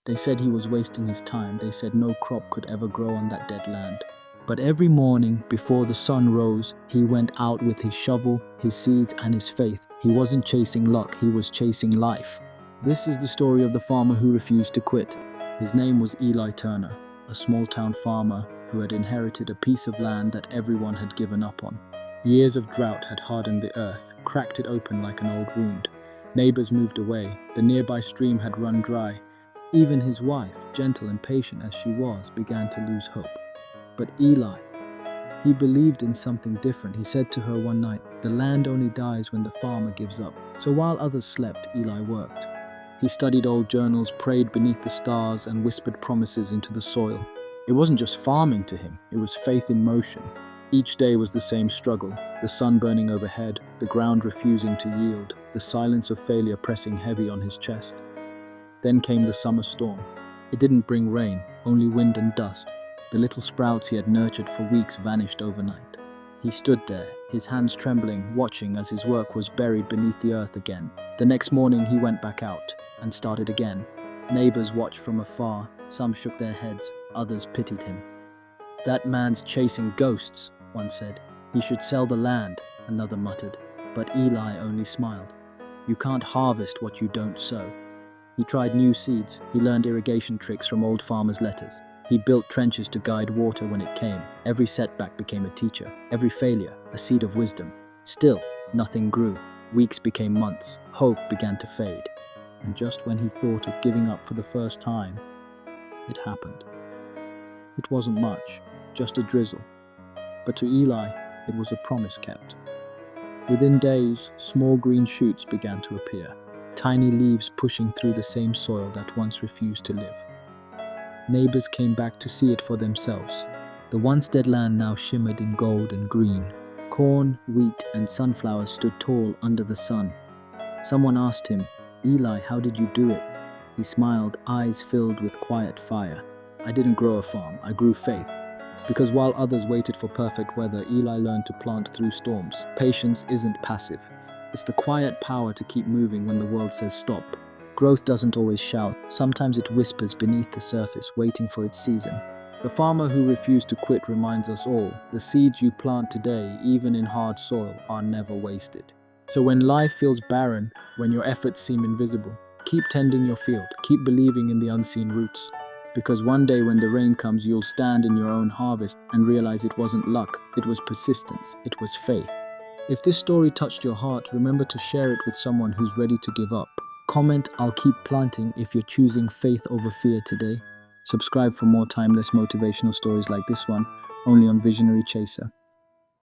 They said he was wasting his time. They said no crop could ever grow on that dead land. But every morning, before the sun rose, he went out with his shovel, his seeds, and his faith. He wasn't chasing luck, he was chasing life. This is the story of the farmer who refused to quit. His name was Eli Turner, a small-town farmer who had inherited a piece of land that everyone had given up on. Years of drought had hardened the earth, cracked it open like an old wound. Neighbors moved away, the nearby stream had run dry. Even his wife, gentle and patient as she was, began to lose hope. But Eli, he believed in something different. He said to her one night, "The land only dies when the farmer gives up." So while others slept, Eli worked. He studied old journals, prayed beneath the stars, and whispered promises into the soil. It wasn't just farming to him, it was faith in motion. Each day was the same struggle, the sun burning overhead, the ground refusing to yield, the silence of failure pressing heavy on his chest. Then came the summer storm. It didn't bring rain, only wind and dust. The little sprouts he had nurtured for weeks vanished overnight. He stood there, his hands trembling, watching as his work was buried beneath the earth again. The next morning he went back out and started again. Neighbors watched from afar, some shook their heads, others pitied him. "That man's chasing ghosts," one said. "He should sell the land," another muttered. But Eli only smiled. "You can't harvest what you don't sow." He tried new seeds, he learned irrigation tricks from old farmers' letters. He built trenches to guide water when it came. Every setback became a teacher, every failure a seed of wisdom. Still, nothing grew. Weeks became months, hope began to fade. And just when he thought of giving up for the first time, it happened. It wasn't much, just a drizzle. But to Eli, it was a promise kept. Within days, small green shoots began to appear, tiny leaves pushing through the same soil that once refused to live. Neighbors came back to see it for themselves. The once dead land now shimmered in gold and green. Corn, wheat, and sunflowers stood tall under the sun. Someone asked him, "Eli, how did you do it?" He smiled, eyes filled with quiet fire. "I didn't grow a farm, I grew faith." Because while others waited for perfect weather, Eli learned to plant through storms. Patience isn't passive. It's the quiet power to keep moving when the world says stop. Growth doesn't always shout. Sometimes it whispers beneath the surface, waiting for its season. The farmer who refused to quit reminds us all, the seeds you plant today, even in hard soil, are never wasted. So when life feels barren, when your efforts seem invisible, keep tending your field, keep believing in the unseen roots. Because one day when the rain comes, you'll stand in your own harvest and realize it wasn't luck, it was persistence, it was faith. If this story touched your heart, remember to share it with someone who's ready to give up. Comment, "I'll keep planting," if you're choosing faith over fear today. Subscribe for more timeless motivational stories like this one, only on Visionary Chaser.